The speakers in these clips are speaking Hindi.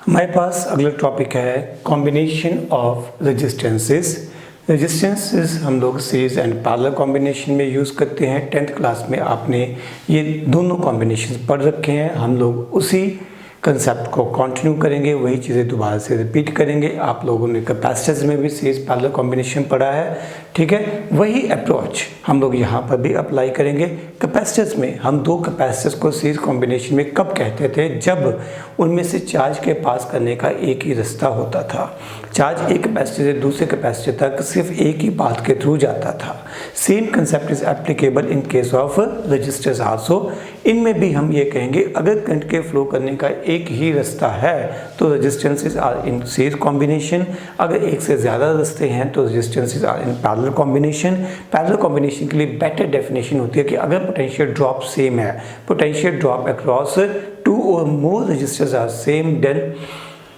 हमारे पास अगला टॉपिक है कॉम्बिनेशन ऑफ रेजिस्टेंसेस। रेजिस्टेंसेस हम लोग सीरीज एंड पैरेलल कॉम्बिनेशन में यूज़ करते हैं। 10th क्लास में आपने ये दोनों कॉम्बिनेशन पढ़ रखे हैं। हम लोग उसी कंसेप्ट को कंटिन्यू करेंगे, वही चीज़ें दोबारा से रिपीट करेंगे। आप लोगों ने कैपेसिटर्स में भी सीरीज पैरेलल कॉम्बिनेशन पढ़ा है, ठीक है। वही अप्रोच हम लोग यहाँ पर भी अप्लाई करेंगे। कैपेसिटर्स में हम दो कैपेसिटर्स को सीरीज कॉम्बिनेशन में कब कहते थे? जब उनमें से चार्ज के पास करने का एक ही रास्ता होता था। चार्ज एक कैपेसिटर से दूसरे कैपेसिटर तक सिर्फ एक ही पाथ के थ्रू जाता था। Same concept is applicable in case of registers also. इनमें भी हम ये कहेंगे अगर करंट के फ्लो करने का एक ही रास्ता है तो resistances are in series combination. अगर एक से ज़्यादा रास्ते हैं तो resistances are in parallel combination. Parallel combination के लिए बेटर डेफिनेशन होती है कि अगर पोटेंशियल ड्रॉप सेम है, potential drop across two or more resistors are same, then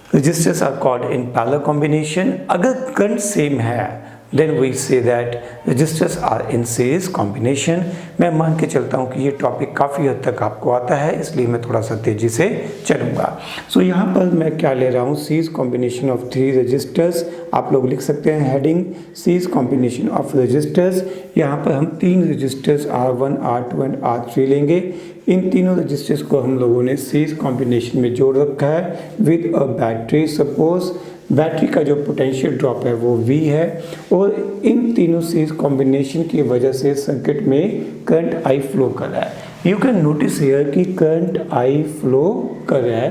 resistors are called in parallel combination. अगर करंट सेम है then we say that resistors are in series combination. मैं मान के चलता हूँ कि ये टॉपिक काफ़ी हद तक आपको आता है, इसलिए मैं थोड़ा सा तेज़ी से चलूँगा। सो यहाँ पर मैं क्या ले रहा हूँ, सीरीज कॉम्बिनेशन ऑफ 3 रजिस्टर्स। आप लोग लिख सकते हैं heading series combination of registers. यहाँ पर हम 3 registers R1, R2 and R3 लेंगे। इन तीनों रजिस्टर्स को हम लोगों ने सीरीज कॉम्बिनेशन में जोड़ रखा है with a battery. Suppose battery का जो पोटेंशियल ड्रॉप है वो V है और इन तीनों सीरीज कॉम्बिनेशन की वजह से सर्किट में करंट I फ्लो कर रहा है। यू कैन नोटिस हियर कि करंट I फ्लो कर रहा है,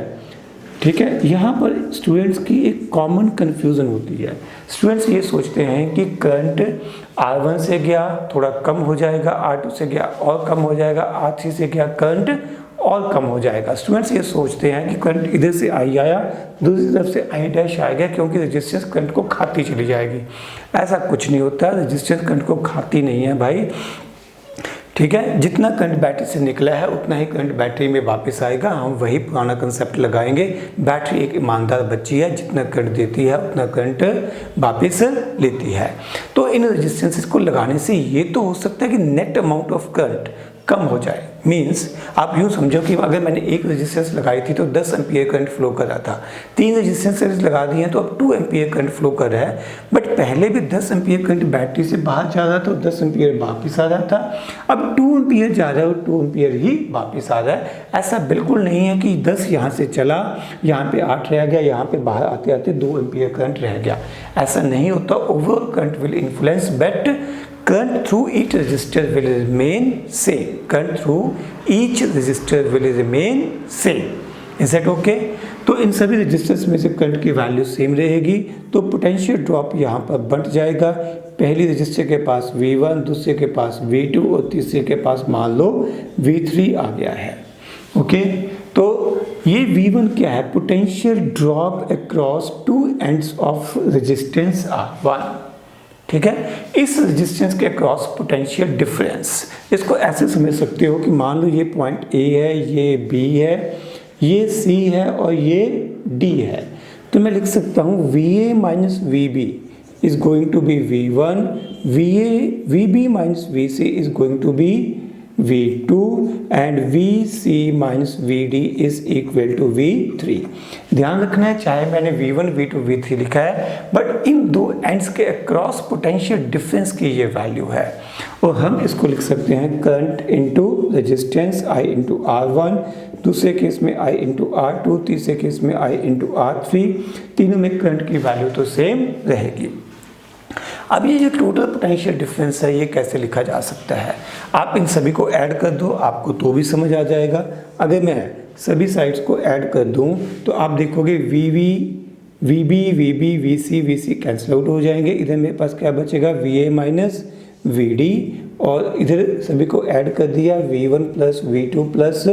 ठीक है। यहाँ पर स्टूडेंट्स की एक कॉमन कन्फ्यूज़न होती है। स्टूडेंट्स ये सोचते हैं कि करंट R1 से गया थोड़ा कम हो जाएगा, R2 से गया और कम हो जाएगा, R3 से गया करंट और कम हो जाएगा। स्टूडेंट्स ये सोचते हैं कि करंट इधर से I आया, दूसरी तरफ से I डैश आ गया क्योंकि रेजिस्टेंस करंट को खाती चली जाएगी। ऐसा कुछ नहीं होता, रेजिस्टेंस करंट को खाती नहीं है भाई, ठीक है। जितना करंट बैटरी से निकला है उतना ही करंट बैटरी में वापस आएगा। हम वही पुराना कंसेप्ट लगाएंगे। बैटरी एक ईमानदार बच्ची है, जितना करंट देती है उतना करंट वापस लेती है। तो इन रेजिस्टेंसेस को लगाने से ये तो हो सकता है कि नेट अमाउंट ऑफ करंट कम हो जाए। मीन्स आप यूँ समझो कि अगर मैंने एक रेजिस्टेंस लगाई थी तो 10 एम्पीयर करंट फ्लो कर रहा था, 3 रेजिस्टेंसेस लगा दी हैं तो अब 2 एम्पीयर करंट फ्लो कर रहा है। बट पहले भी 10 एम्पीयर करंट बैटरी से बाहर जा रहा था और 10 एम्पीयर वापस आ रहा था। अब 2 एम्पीयर जा रहा है और 2 एम्पीयर ही वापस आ रहा है। ऐसा बिल्कुल नहीं है कि 10 यहाँ से चला, यहाँ पे 8 रह गया, यहाँ पे बाहर आते आते 2 एम्पीयर करंट रह गया। ऐसा नहीं होता। Overall current will influence but current through each resistor will remain same. Current through each resistor will remain same. Is that okay? तो इन सभी रजिस्टर्स में से करंट की वैल्यू सेम रहेगी तो पोटेंशियल ड्रॉप यहाँ पर बढ़ जाएगा। पहली रजिस्टर के पास V1, दूसरे के पास V2 और तीसरे के पास मान लो V3 आ गया है। ओके, तो ये V1 क्या है? Potential drop across 2 ends of resistance R1, ठीक है। इस रेजिस्टेंस के अक्रॉस पोटेंशियल डिफरेंस, इसको ऐसे समझ सकते हो कि मान लो ये पॉइंट A है, ये B है, ये C है और ये D है। तो मैं लिख सकता हूँ VA minus VB is going to be V1, VB minus VC is going to be V2 and VC minus VD is equal to V3। ध्यान रखना है, चाहे मैंने V1, V2, V3 लिखा है बट इन दो एंड्स के अक्रॉस पोटेंशियल डिफरेंस की ये वैल्यू है और हम इसको लिख सकते हैं current into resistance I into R1, दूसरे केस में I इंटू R2, तीसरे केस में I इंटू R3। तीनों में करंट की वैल्यू तो सेम रहेगी। अब ये जो टोटल पोटेंशियल डिफरेंस है ये कैसे लिखा जा सकता है? आप इन सभी को ऐड कर दो, आपको तो भी समझ आ जाएगा। अगर मैं सभी साइड्स को ऐड कर दूं तो आप देखोगे VB, VC कैंसिल आउट हो जाएंगे। इधर मेरे पास क्या बचेगा? VA माइनस VD और इधर सभी को ऐड कर दिया V1 plus V2 plus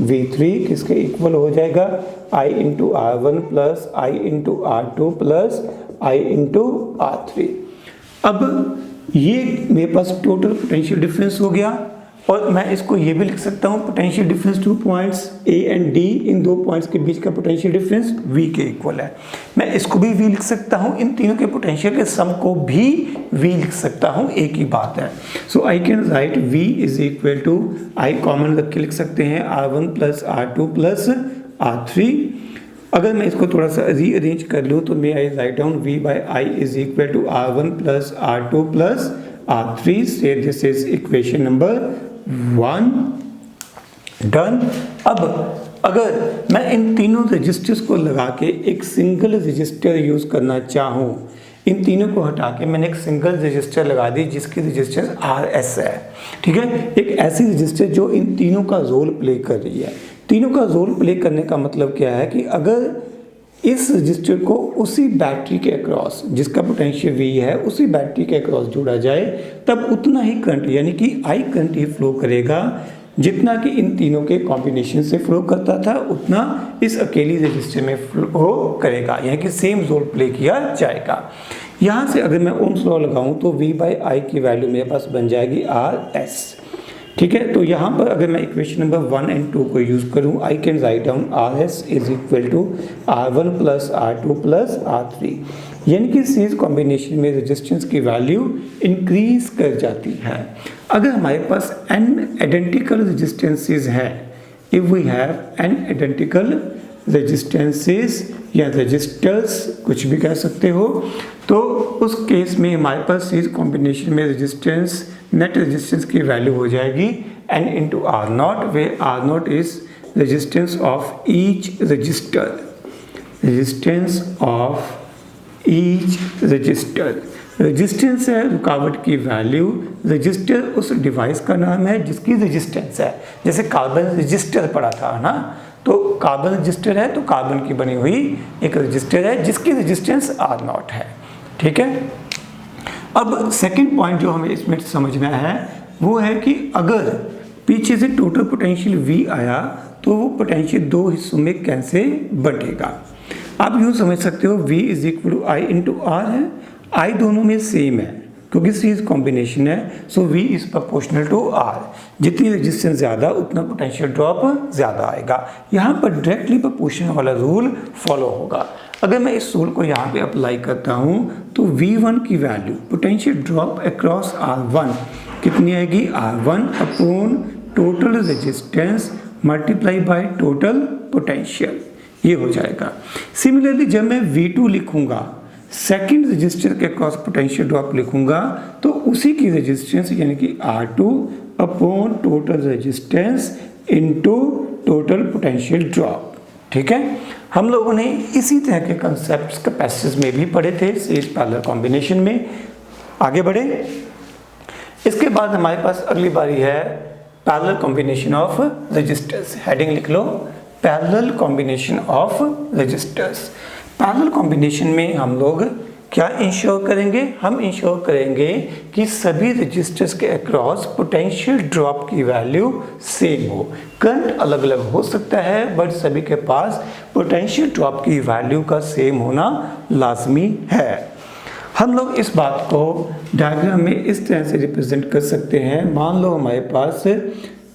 V3 किसके इक्वल हो जाएगा? I into R1 plus I into R2 plus I into R3। अब ये मेरे पास टोटल पोटेंशियल डिफरेंस हो गया और मैं इसको ये भी लिख सकता हूँ potential difference 2 points A and D, इन दो पॉइंट्स के बीच का पोटेंशियल डिफरेंस V के इक्वल है। मैं इसको भी V लिख सकता हूँ, इन तीनों के पोटेंशियल के सम को भी V लिख सकता हूँ, एक ही बात है। So I can write V is equal to, I common रख के लिख सकते हैं R1 plus R2 plus R3 अगर मैं इसको थोड़ा सा रीअरेंज कर लूँ तो मैं I write down V by I is equal to R1 plus R2 plus R3 से this is equation number 1 done. अब अगर मैं इन तीनों रजिस्टर्स को लगा के एक सिंगल रजिस्टर यूज़ करना चाहूँ, इन तीनों को हटा के मैंने एक सिंगल रजिस्टर लगा दी जिसकी रजिस्टेंस RS है, ठीक है। एक ऐसी रजिस्टर जो इन तीनों का रोल प्ले कर रही है। तीनों का रोल प्ले करने का मतलब क्या है कि अगर इस रजिस्टर को उसी बैटरी के अक्रॉस जिसका पोटेंशियल V है उसी बैटरी के अक्रॉस जोड़ा जाए तब उतना ही करंट यानी कि I करंट ही फ्लो करेगा जितना कि इन तीनों के कॉम्बिनेशन से फ्लो करता था उतना इस अकेली रजिस्टर में फ्लो करेगा, यानी कि सेम रोल प्ले किया जाएगा। यहाँ से अगर मैं ओम्स लॉ लगाऊँ तो V by I की वैल्यू मेरे पास बन जाएगी RS, ठीक है। तो यहाँ पर अगर मैं इक्वेशन नंबर 1 और 2 को यूज़ करूँ, I can write down RS is equal to R1 plus R2 plus R3, यानी कि सीरीज कॉम्बिनेशन में रेजिस्टेंस की वैल्यू इंक्रीज कर जाती है। अगर हमारे पास n आइडेंटिकल रेजिस्टेंसेस है, if we have n identical resistances या रजिस्टर्स कुछ भी कह सकते हो, तो उस केस में हमारे पास सीरीज कॉम्बिनेशन में रेजिस्टेंस नेट रेजिस्टेंस की वैल्यू हो जाएगी n into R naught, where R naught is resistance of each resistor, resistance of each resistor. Resistance है रुकावट की वैल्यू, रजिस्टर उस डिवाइस का नाम है जिसकी रेजिस्टेंस है। जैसे कार्बन रजिस्टर पढ़ा था ना, तो कार्बन रजिस्टर है तो कार्बन की बनी हुई एक रजिस्टर है जिसकी रेजिस्टेंस आर नॉट है, ठीक है। अब सेकंड पॉइंट जो हमें इसमें समझना है वो है कि अगर पीछे से टोटल पोटेंशियल V आया तो वो पोटेंशियल दो हिस्सों में कैसे बंटेगा। आप यूँ समझ सकते हो V is equal to I into R है, I दोनों में सेम है क्योंकि सीरीज कॉम्बिनेशन है, so V is proportional to R। जितनी रेजिस्टेंस ज़्यादा उतना पोटेंशियल ड्रॉप ज़्यादा आएगा। यहाँ पर डायरेक्टली प्रोपोर्शनल वाला रूल फॉलो होगा। अगर मैं इस रूल को यहाँ पे अप्लाई करता हूँ तो V1 की value potential drop across R1 कितनी आएगी, R1 upon total resistance multiply by total potential, ये हो जाएगा। सिमिलरली जब मैं V2 लिखूंगा, सेकंड रजिस्टर के क्रॉस पोटेंशियल ड्रॉप लिखूंगा तो उसी की रेजिस्टेंस यानी कि R2 upon total resistance into total potential drop, ठीक है। हम लोगों ने इसी तरह के कंसेप्ट्स कैपेसिटर्स में भी पढ़े थे सीरीज पैरेलल कॉम्बिनेशन में। आगे बढ़े, इसके बाद हमारे पास अगली बारी है parallel combination of resistors. Heading लिख लो, parallel combination of resistors. Parallel combination में हम लोग क्या इंश्योर करेंगे, हम इंश्योर करेंगे कि सभी रजिस्टर्स के अक्रॉस पोटेंशियल ड्रॉप की वैल्यू सेम हो। करंट अलग अलग हो सकता है बट सभी के पास पोटेंशियल ड्रॉप की वैल्यू का सेम होना लाजमी है। हम लोग इस बात को डायग्राम में इस तरह से रिप्रेजेंट कर सकते हैं। मान लो हमारे पास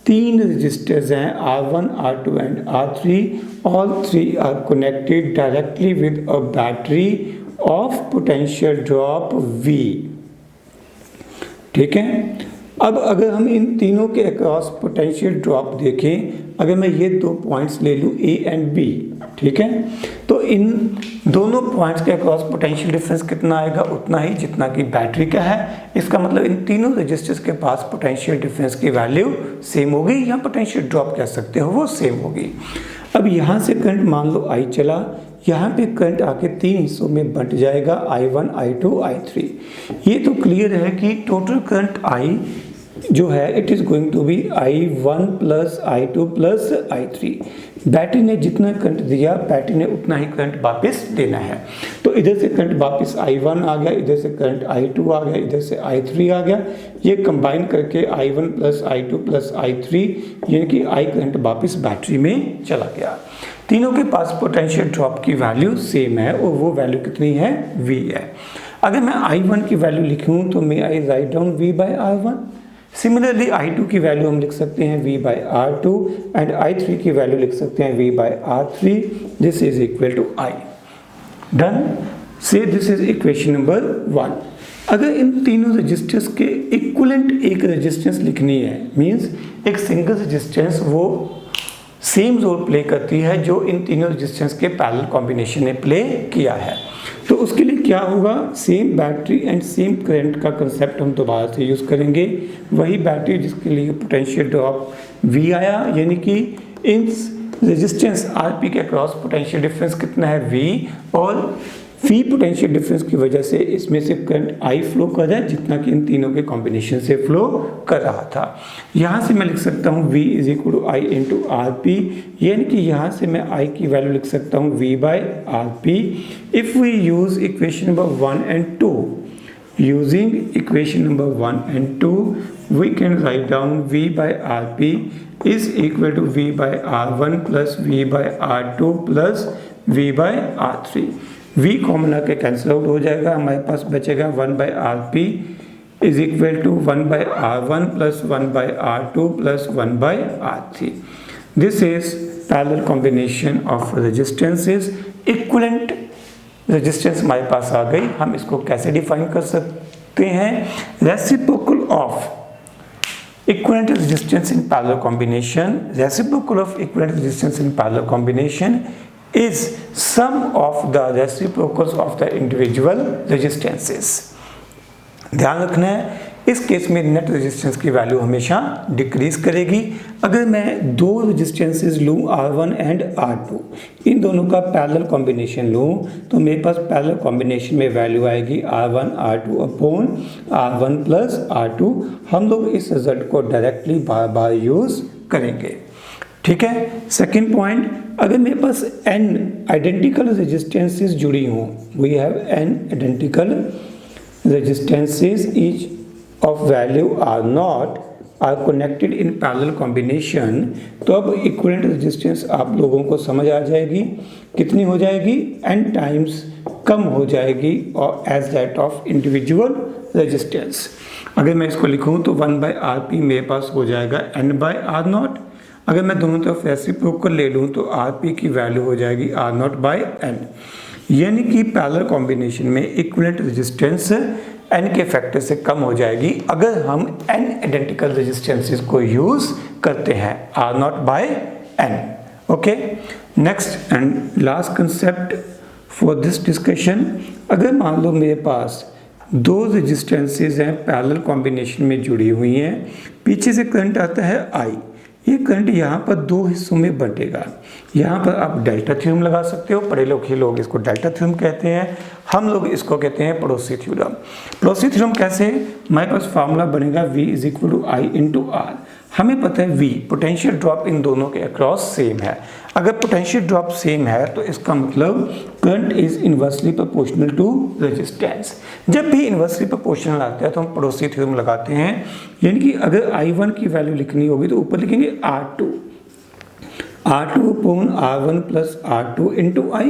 तीन रजिस्टर्स हैं R1, R2 and R3। All three are connected directly with a battery of potential drop V, ठीक है। अब अगर हम इन तीनों के अक्रॉस पोटेंशियल ड्रॉप देखें, अगर मैं ये दो पॉइंट्स ले लूँ A एंड B, ठीक है, तो इन दोनों पॉइंट्स के अक्रॉस पोटेंशियल डिफरेंस कितना आएगा, उतना ही जितना कि बैटरी का है। इसका मतलब इन तीनों रजिस्टर्स के पास पोटेंशियल डिफरेंस की वैल्यू सेम होगी, या पोटेंशियल ड्रॉप कह सकते हो, वो सेम होगी। अब यहाँ से करंट मान लो I चला, यहाँ पे करंट आके तीन हिस्सों में बंट जाएगा, I1, I2, I3। ये तो क्लियर है कि टोटल करंट I जो है it is going to be I1 plus I2 plus I3। Battery ने जितना करंट दिया बैटरी ने उतना ही करंट वापस देना है। तो इधर से करंट वापस I1 आ गया, इधर से करंट I2 आ गया, इधर से I3 आ गया। ये कंबाइन करके I1 plus I2 plus I3 यानी कि I करंट वापस बैटरी में चला गया। तीनों के पास पोटेंशियल ड्रॉप की वैल्यू सेम है और वो वैल्यू कितनी है, V है। अगर मैं I1 की वैल्यू लिखूँ तो मैं I write down V by R1। Similarly I2 की वैल्यू हम लिख सकते हैं V by R2 and I3 की वैल्यू लिख सकते हैं V by R3। This is equal to I। Done. So this is equation number 1। अगर इन तीनों रजिस्टर्स के इक्विवेलेंट एक रेजिस्टेंस लिखनी है, मींस एक सिंगल रेजिस्टेंस वो सेम रोल प्ले करती है जो इन तीनों रेजिस्टेंस के पैरेलल कॉम्बिनेशन ने प्ले किया है। तो उसके लिए क्या होगा, same battery and same current का कंसेप्ट हम दोबारा से यूज़ करेंगे। वही बैटरी जिसके लिए पोटेंशियल ड्रॉप V आया, यानी कि इन रेजिस्टेंस Rp के अक्रॉस पोटेंशियल डिफरेंस कितना है V, और फी पोटेंशियल डिफरेंस की वजह से इसमें से करंट I फ्लो कर रहा है जितना कि इन तीनों के कॉम्बिनेशन से फ्लो कर रहा था। यहाँ से मैं लिख सकता हूँ V is equal to I into Rp, यानी कि यहाँ से मैं I की वैल्यू लिख सकता हूँ V by Rp। If we use equation number 1 and 2, using equation number 1 and 2 we can write down V by Rp is equal to V by R1 plus V by R2 plus V by R3। V common आके कैंसिल आउट हो जाएगा, हमारे पास बचेगा 1 by Rp is equal to 1 by R1 plus 1 by R2 plus 1 by R3। This is parallel combination of resistances। equivalent resistance हमारे पास आ गई। हम इसको कैसे डिफाइन कर सकते हैं, reciprocal of equivalent resistance in parallel combination, reciprocal of equivalent resistance in parallel combination is sum of the reciprocals of the individual resistances. ध्यान रखना है, इस केस में नेट रेजिस्टेंस की वैल्यू हमेशा डिक्रीज करेगी। अगर मैं दो रेजिस्टेंसेस लूँ R1 एंड R2, इन दोनों का पैरेलल कॉम्बिनेशन लूँ तो मेरे पास पैरेलल कॉम्बिनेशन में वैल्यू आएगी R1 R2 upon R1 plus R2। हम लोग इस रिजल्ट को डायरेक्टली बार बार यूज़ करेंगे, ठीक है। सेकेंड पॉइंट, अगर मेरे पास n आइडेंटिकल रेजिस्टेंसेस जुड़ी हों, we have n identical resistances each of value R0 are connected in parallel combination, तो अब इक्विवेलेंट रेजिस्टेंस आप लोगों को समझ आ जाएगी, कितनी हो जाएगी, n टाइम्स कम हो जाएगी और as that of individual resistance. अगर मैं इसको लिखूं तो 1 by Rp मेरे पास हो जाएगा n by R0। अगर मैं दोनों तरफ रेसिप्रोकल ले लूं तो Rp की वैल्यू हो जाएगी R0 by n, यानी कि पैरेलल कॉम्बिनेशन में इक्विवेलेंट रेजिस्टेंस n के फैक्टर से कम हो जाएगी अगर हम n आइडेंटिकल रेजिस्टेंसेस को यूज करते हैं, R0 by n। Okay, next and last concept for this discussion, अगर मान लो मेरे पास दो रेजिस्टेंसेस हैं पैरेलल कॉम्बिनेशन में जुड़ी हुई हैं, पीछे से करंट आता है I, ये करंट यहाँ पर दो हिस्सों में बंटेगा। यहाँ पर आप डेल्टा थ्योरम लगा सकते हो, पढ़े लिखे लोग इसको डेल्टा थ्योरम कहते हैं, हम लोग इसको कहते हैं पड़ोसी थ्योरम। पड़ोसी थ्योरम कैसे, हमारे पास फार्मूला बनेगा V is equal to I into R। हमें पता है V पोटेंशियल ड्रॉप इन दोनों के अक्रॉस सेम है। अगर पोटेंशियल ड्रॉप सेम है तो इसका मतलब current is inversely proportional to resistance. जब भी इन्वर्सली प्रोपोर्शनल आता है तो हम पड़ोसी थ्योरम लगाते हैं, यानी कि अगर I1 की वैल्यू लिखनी होगी तो ऊपर लिखेंगे R2 upon R1 plus R2 into I,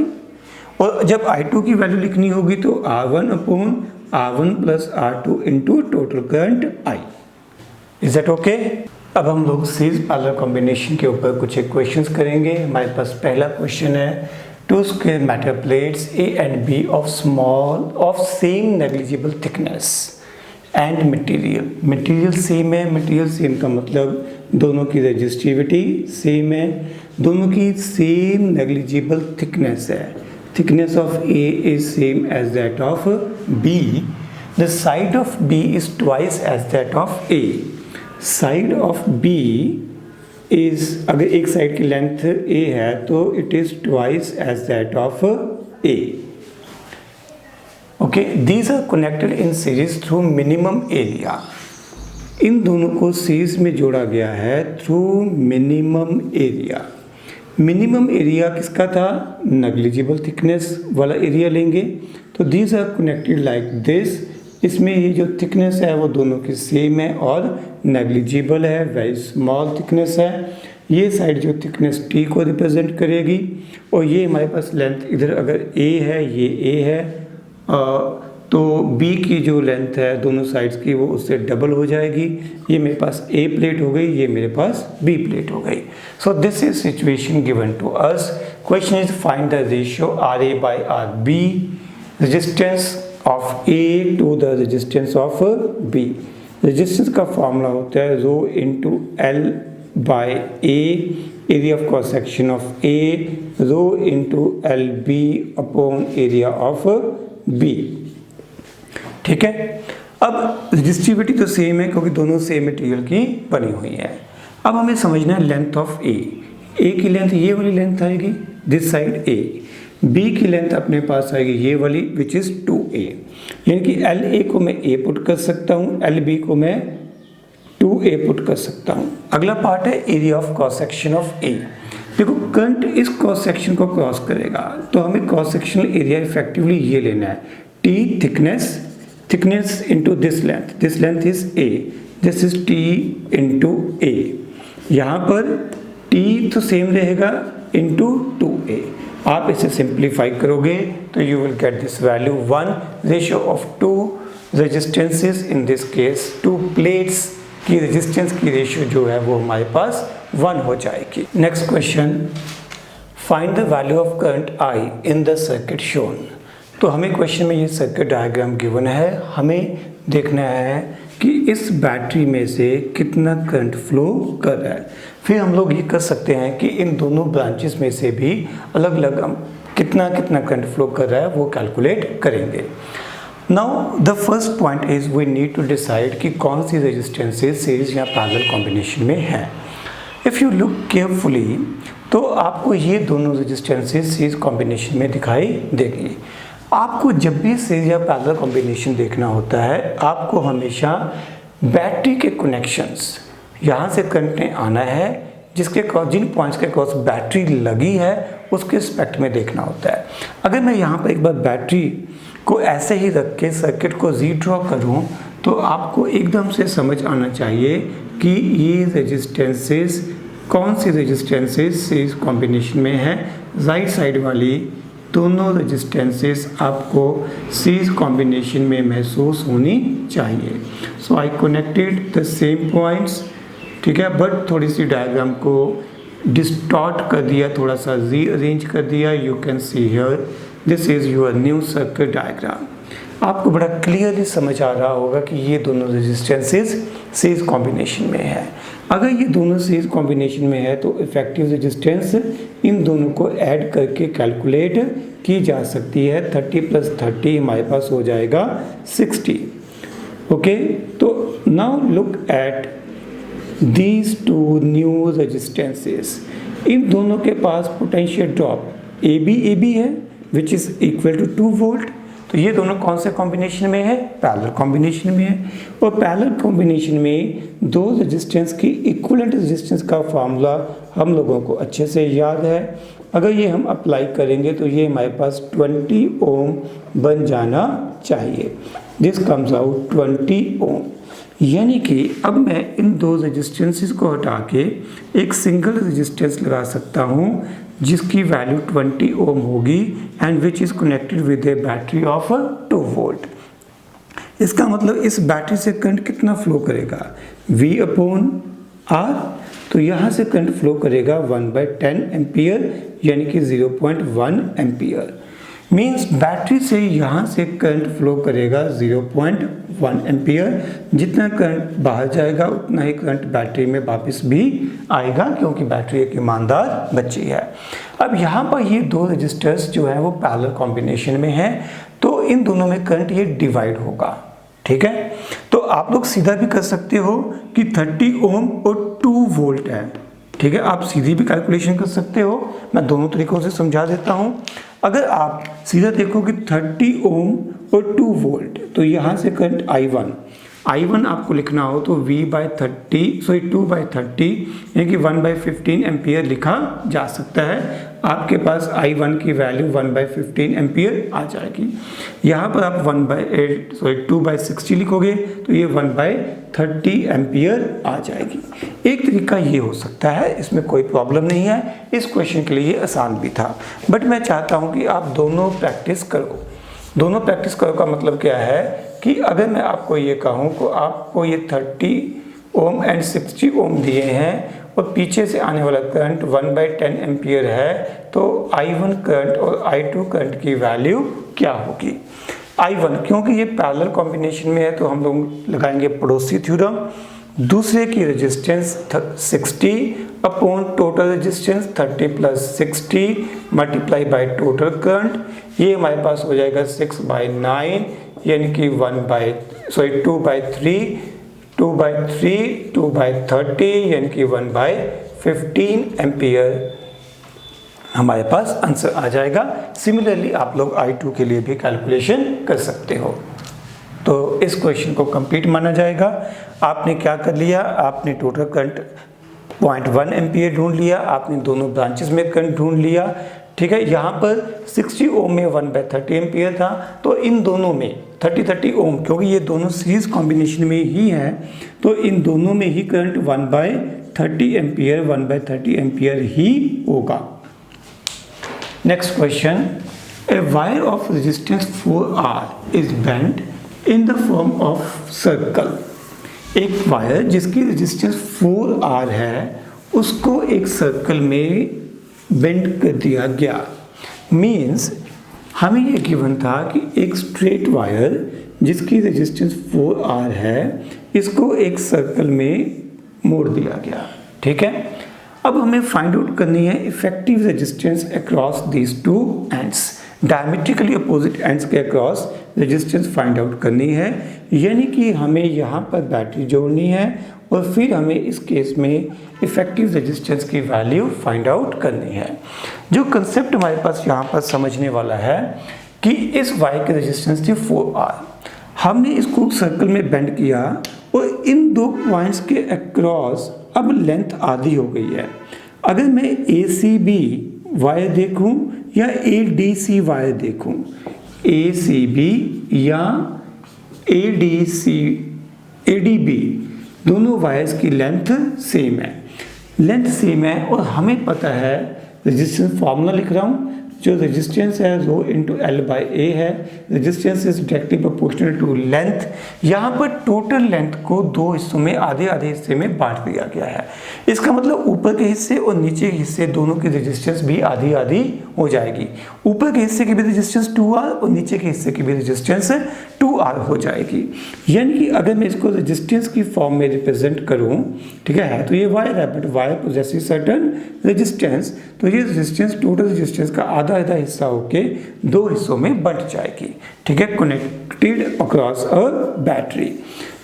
और जब I2 की वैल्यू लिखनी होगी तो R1 upon R1 plus R2 into total current I। Is that okay? अब हम लोग सीरीज पैरेलल कॉम्बिनेशन के ऊपर कुछ इक्वेशंस करेंगे। हमारे पास पहला क्वेश्चन है, two square metal plates A and B of same negligible thickness and material same है। मटेरियल सेम का मतलब दोनों की रेजिस्टिविटी सेम है, दोनों की सेम नेग्लिजिबल थिकनेस है। Thickness of A is same as that of B. The side of B is twice as that of A. Side of B is, अगर एक साइड की लेंथ A है तो it is twice as that of A. Okay, these are connected in series through minimum area. इन दोनों को सीरीज में जोड़ा गया है through minimum area. Minimum area किसका था, नेग्लिजिबल थिकनेस वाला एरिया लेंगे तो these are connected like this. इसमें ये जो थिकनेस है वो दोनों की सेम है और नेग्लिजिबल है, वेरी स्मॉल थिकनेस है। ये साइड जो थिकनेस T को रिप्रेजेंट करेगी और ये हमारे पास लेंथ इधर अगर A है, ये A है, तो B की जो लेंथ है दोनों साइड्स की वो उससे डबल हो जाएगी। ये मेरे पास A प्लेट हो गई, ये मेरे पास B प्लेट हो गई। So this is situation given to us. Question is find the ratio RA by RB, resistance of A to the resistance of B। Resistance का फॉर्मूला होता है rho into L by A area of cross section of A rho into L B upon area of B. ठीक है, अब रजिस्टिविटी तो सेम है क्योंकि दोनों सेम मटेरियल की बनी हुई है। अब हमें समझना है लेंथ ऑफ ए की लेंथ ये वाली लेंथ आएगी दिस साइड ए, बी की लेंथ अपने पास आएगी ये वाली विच इज़ 2a, यानी कि एल ए को मैं ए पुट कर सकता हूँ, एल बी को मैं 2a पुट कर सकता हूँ। अगला पार्ट है area of cross section of A. देखो करंट इस क्रॉस सेक्शन को क्रॉस करेगा तो हमें क्रॉस सेक्शनल एरिया इफेक्टिवली ये लेना है, T thickness into this length is a, this is t into a। यहाँ पर t तो सेम रहेगा इंटू 2a। आप इसे सिंप्लीफाई करोगे तो you will get this value 1 ratio of 2 resistances, in this case 2 plates की रेजिस्टेंस की रेशियो जो है वो हमारे पास 1 हो जाएगी। Next question, find the value of current I in the circuit shown. तो हमें क्वेश्चन में ये सर्किट डायग्राम गिवन है, हमें देखना है कि इस बैटरी में से कितना करंट फ्लो कर रहा है। फिर हम लोग ये कर सकते हैं कि इन दोनों ब्रांचेस में से भी अलग अलग हम कितना करंट फ्लो कर रहा है वो कैलकुलेट करेंगे। Now the first point is we need to decide कि कौन सी रेजिस्टेंसेस सीरीज या पैरेलल कॉम्बिनेशन में है। इफ़ यू लुक केयरफुली तो आपको ये दोनों रेजिस्टेंसेस सीरीज कॉम्बिनेशन में दिखाई देगी। आपको जब भी सीरीज या पैरेलल कॉम्बिनेशन देखना होता है आपको हमेशा बैटरी के कनेक्शंस यहाँ से करंट आना है, जिसके क्रॉस जिन पॉइंट्स के क्रॉस बैटरी लगी है उसके रिस्पेक्ट में देखना होता है। अगर मैं यहाँ पर एक बार बैटरी को ऐसे ही रख के सर्किट को रीड्रॉ करूँ तो आपको एकदम से समझ आना चाहिए कि ये रेजिस्टेंसेस कौन सी रेजिस्टेंसेस सीरीज कॉम्बिनेशन में है। राइट साइड वाली दोनों रेजिस्टेंसेस आपको सीरीज कॉम्बिनेशन में महसूस होनी चाहिए। So I connected the same points, ठीक है, बट थोड़ी सी डायग्राम को डिस्टॉर्ट कर दिया, थोड़ा सा रीअरेंज कर दिया। You can see here this is your new circuit diagram. आपको बड़ा क्लियरली समझ आ रहा होगा कि ये दोनों रेजिस्टेंसेस सीरीज कॉम्बिनेशन में है। अगर ये दोनों सीरीज कॉम्बिनेशन में है तो इफेक्टिव रेजिस्टेंस इन दोनों को ऐड करके कैलकुलेट की जा सकती है। 30 + 30 हमारे पास हो जाएगा 60। ओके, तो now look at these two new resistances. इन दोनों के पास पोटेंशियल ड्रॉप ए बी है which is equal to 2 volt. तो ये दोनों कौन से कॉम्बिनेशन में है? पैरेलल कॉम्बिनेशन में है। और पैरेलल कॉम्बिनेशन में दो रेजिस्टेंस की इक्विवेलेंट रेजिस्टेंस का फार्मूला हम लोगों को अच्छे से याद है। अगर ये हम अप्लाई करेंगे तो ये हमारे पास 20 ओम बन जाना चाहिए। दिस कम्स आउट 20 ओम। यानी कि अब मैं इन दो रेजिस्टेंसेस को हटा के एक सिंगल रेजिस्टेंस लगा सकता हूँ जिसकी वैल्यू 20 ओम होगी and which is connected with A battery of 2 volt. इसका मतलब इस बैटरी से करंट कितना फ्लो करेगा? V/R। तो यहाँ से करंट फ्लो करेगा 1/10 एम्पियर यानी कि 0.1 एम्पियर। मीन्स बैटरी से यहाँ से करंट फ्लो करेगा 0.1 एम्पियर। जितना करंट बाहर जाएगा उतना ही करंट बैटरी में वापस भी आएगा क्योंकि बैटरी एक ईमानदार बच्ची है। अब यहाँ पर ये दो रजिस्टर्स जो है वो पैरेलल कॉम्बिनेशन में हैं तो इन दोनों में करंट ये डिवाइड होगा। ठीक है, तो आप लोग सीधा भी कर सकते हो कि 30 ओम और 2 वोल्ट है। ठीक है, आप सीधी भी कैलकुलेशन कर सकते हो, मैं दोनों तरीकों से समझा देता हूँ। अगर आप सीधा देखो कि 30 ओम और 2 वोल्ट तो यहाँ से करंट I1 आपको लिखना हो तो 2/30 यानी कि 1/15 एम्पियर लिखा जा सकता है। आपके पास I1 की वैल्यू 1/15 एम्पियर आ जाएगी। यहाँ पर आप 2/60 लिखोगे तो ये 1/30 एम्पियर आ जाएगी। एक तरीका ये हो सकता है, इसमें कोई प्रॉब्लम नहीं है। इस क्वेश्चन के लिए ये आसान भी था, बट मैं चाहता हूँ कि आप दोनों प्रैक्टिस करो। दोनों प्रैक्टिस करो का मतलब क्या है कि अगर मैं आपको ये कहूँ तो आपको ये 30 ओम एंड 60 ओम दिए हैं और पीछे से आने वाला करंट 1/10 एम्पियर है तो I1 करंट और I2 करंट की वैल्यू क्या होगी? I1 क्योंकि ये पैरेलल कॉम्बिनेशन में है तो हम लोग लगाएंगे पड़ोसी थ्योरम। दूसरे की resistance 60 upon total resistance 30 plus 60 multiply by total current, ये हमारे पास हो जाएगा 6/9 यानी कि 2/3 2/30 यानी कि 1/15 एम्पियर हमारे पास आंसर आ जाएगा। सिमिलरली आप लोग I2 के लिए भी कैलकुलेशन कर सकते हो। तो इस क्वेश्चन को कंप्लीट माना जाएगा। आपने क्या कर लिया, आपने टोटल करंट 0.1 एम्पियर ढूंढ लिया, आपने दोनों ब्रांचेस में करंट ढूंढ लिया, ठीक है। यहाँ पर 60 ओम में 1/30 एम्पियर था, तो इन दोनों में 30 ओम, क्योंकि ये दोनों सीरीज कॉम्बिनेशन में ही है, तो इन दोनों में ही करंट 1/30 एम्पियर ही होगा। Next question, a wire of resistance 4R is bent in the form of circle. एक वायर जिसकी रेजिस्टेंस 4R है उसको एक सर्कल में बेंड कर दिया गया। मीन्स हमें ये गिवन था कि एक स्ट्रेट वायर जिसकी रेजिस्टेंस 4R है इसको एक सर्कल में मोड़ दिया गया, ठीक है। अब हमें फाइंड आउट करनी है effective resistance across these two ends. Diametrically opposite ends के अक्रॉस रेजिस्टेंस फाइंड आउट करनी है, यानी कि हमें यहाँ पर बैटरी जोड़नी है और फिर हमें इस केस में इफेक्टिव रेजिस्टेंस की वैल्यू फाइंड आउट करनी है। जो कंसेप्ट हमारे पास यहाँ पर समझने वाला है कि इस वायर की रेजिस्टेंस थी 4R, हमने इसको सर्कल में बेंड किया और इन दो पॉइंट्स के अक्रॉस अब लेंथ आधी हो गई है। अगर मैं ACB वायर देखूं या ADC वायर देखूं, ACB या ADB दोनों वायर्स की लेंथ सेम है और हमें पता है, रेजिस्टेंस फार्मूला लिख रहा हूँ, जो रेजिस्टेंस है rho into L by A है। Resistance is directly proportional to length. यहाँ पर टोटल लेंथ को दो हिस्सों में आधे हिस्से में बांट दिया गया है। इसका मतलब ऊपर के हिस्से और नीचे के हिस्से दोनों की रेजिस्टेंस भी आधी हो जाएगी। ऊपर के हिस्से की भी रेजिस्टेंस 2R और नीचे के हिस्से की भी रेजिस्टेंस 2R हो जाएगी। यानी कि अगर मैं इसको रेजिस्टेंस की फॉर्म में रिप्रेजेंट करूँ, ठीक है, तो ये वायर है but wire possesses certain resistance, तो ये रेजिस्टेंस टोटल रेजिस्टेंस का आधा हिस्सा होके दो हिस्सों में बंट जाएगी, ठीक है, connected across a battery.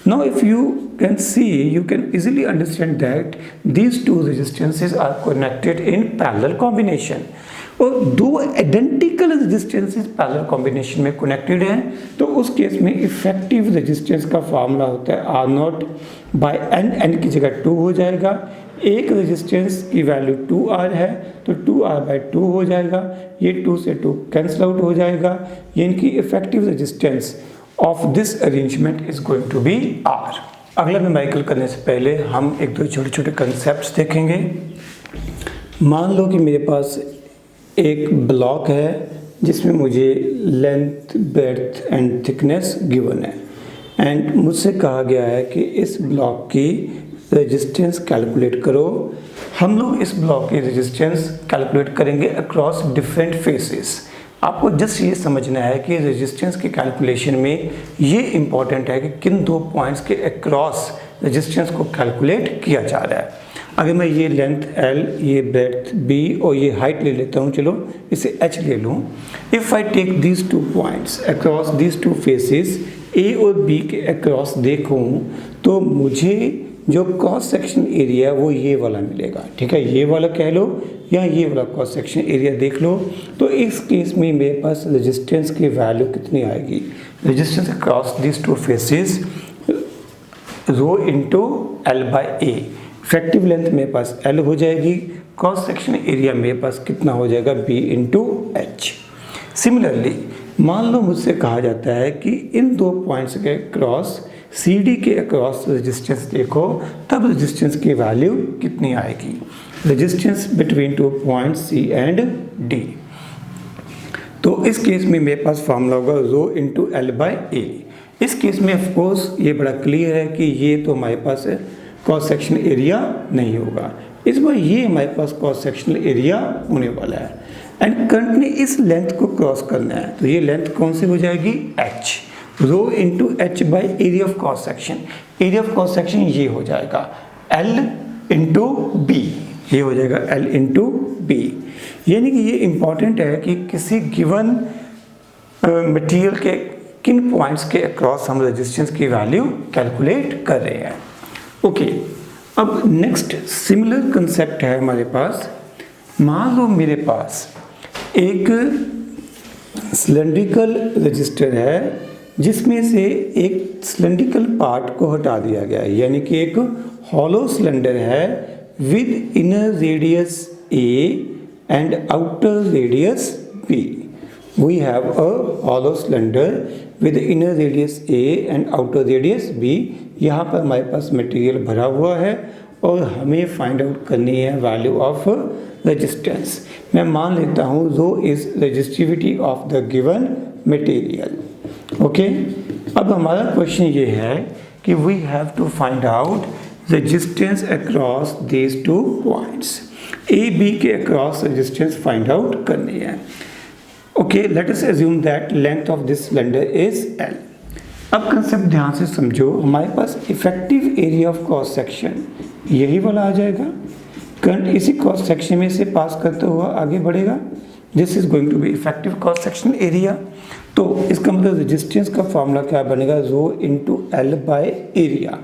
Now if you can see, you can easily understand that these two resistances are connected in parallel combination। और दो आइडेंटिकल रेजिस्टेंसेस पैरेलल कॉम्बिनेशन में कनेक्टेड हैं, तो उस केस में इफेक्टिव रेजिस्टेंस का फार्मूला होता है R0 बाय N की जगह 2 हो जाएगा। एक रेजिस्टेंस की वैल्यू 2R है तो 2R बाई 2 हो जाएगा, ये 2 से 2 कैंसिल आउट हो जाएगा, यानी कि effective resistance of this arrangement is going to be R। अगला न्यूमेरिकल करने से पहले हम एक दो छोटे छोटे कंसेप्ट्स देखेंगे। मान लो कि मेरे पास एक ब्लॉक है जिसमें मुझे length, breadth and thickness given है एंड मुझसे कहा गया है कि इस ब्लॉक की रेजिस्टेंस कैलकुलेट करो। हम लोग इस ब्लॉक की रेजिस्टेंस कैलकुलेट करेंगे अक्रॉस डिफरेंट फेसेस। आपको जस्ट ये समझना है कि रेजिस्टेंस के कैलकुलेशन में ये इंपॉर्टेंट है कि किन दो पॉइंट्स के अक्रॉस रेजिस्टेंस को कैलकुलेट किया जा रहा है। अगर मैं ये लेंथ L, ये ब्रेड्थ B और ये हाइट ले लेता हूँ, चलो इसे H ले लूँ। If I take these two points across these two faces A और B के अक्रॉस देखूँ तो मुझे जो क्रॉस सेक्शन एरिया वो ये वाला मिलेगा, ठीक है, ये वाला कह लो या ये वाला क्रॉस सेक्शन एरिया देख लो। तो इस केस में मेरे पास रेजिस्टेंस की वैल्यू कितनी आएगी, resistance across this two faces rho into L by A. Effective length मेरे पास L हो जाएगी, क्रॉस सेक्शन एरिया मेरे पास कितना हो जाएगा B इंटू H। सिमिलरली मान लो मुझसे कहा जाता है कि इन दो पॉइंट्स के क्रॉस CD के अक्रॉस रेजिस्टेंस देखो, तब रेजिस्टेंस की वैल्यू कितनी आएगी, resistance between two point C and D। तो इस केस में मेरे पास फार्मूला होगा रो इंटू L बाई ए। इस केस में ऑफ कोर्स ये बड़ा क्लियर है कि ये तो हमारे पास क्रॉस सेक्शन एरिया नहीं होगा, इस बार ये हमारे पास क्रॉस सेक्शनल एरिया होने वाला है एंड करंट ने इस लेंथ को क्रॉस करना है, तो ये लेंथ कौन सी हो जाएगी H, rho into H by area of cross section. Area of cross section ये हो जाएगा L इंटू B, ये हो जाएगा L इंटू बी। यानी कि ये इम्पॉर्टेंट है कि किसी गिवन मटेरियल के किन पॉइंट्स के अक्रॉस हम रेजिस्टेंस की वैल्यू कैलकुलेट कर रहे हैं। ओके, अब नेक्स्ट सिमिलर कंसेप्ट है हमारे पास। मान लो मेरे पास एक सिलेंड्रिकल रजिस्टर है जिसमें से एक सिलेंड्रिकल पार्ट को हटा दिया गया है, यानी कि एक हॉलो सिलेंडर है with inner radius A and outer radius B. We have a hollow cylinder with inner radius A and outer radius B. यहाँ पर हमारे पास मटेरियल भरा हुआ है और हमें फाइंड आउट करनी है वैल्यू ऑफ रेजिस्टेंस। मैं मान लेता हूँ rho is resistivity of the given material. Okay, अब हमारा क्वेश्चन ये है कि we have to find out resistance across these two points. A B के अक्रॉस रेजिस्टेंस फाइंड आउट करनी है। Okay, let us assume that length of this cylinder is L। अब कंसेप्ट ध्यान से समझो, हमारे पास effective area of cross section यही वाला आ जाएगा। करंट इसी क्रॉस सेक्शन में से पास करता हुआ आगे बढ़ेगा। This is going to be effective cross section area. तो इसका मतलब रेजिस्टेंस का फॉर्मूला क्या बनेगा, rho into L by area.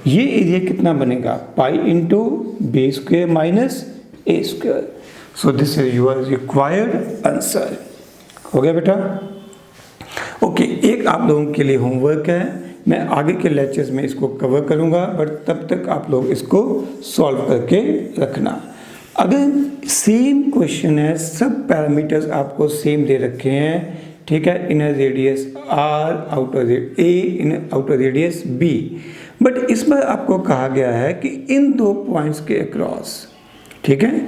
ये एरिया कितना बनेगा, pi into B square minus A square. So this is your required answer. हो गया बेटा। ओके, एक आप लोगों के लिए होमवर्क है, मैं आगे के लेक्चर्स में इसको कवर करूंगा, बट तब तक आप लोग इसको सॉल्व करके रखना। अगर सेम क्वेश्चन है, सब पैरामीटर्स आपको सेम दे रखे हैं, ठीक है, inner radius R, outer A, in outer radius B, but इसमें आपको कहा गया है कि इन दो पॉइंट्स के अक्रॉस, ठीक है,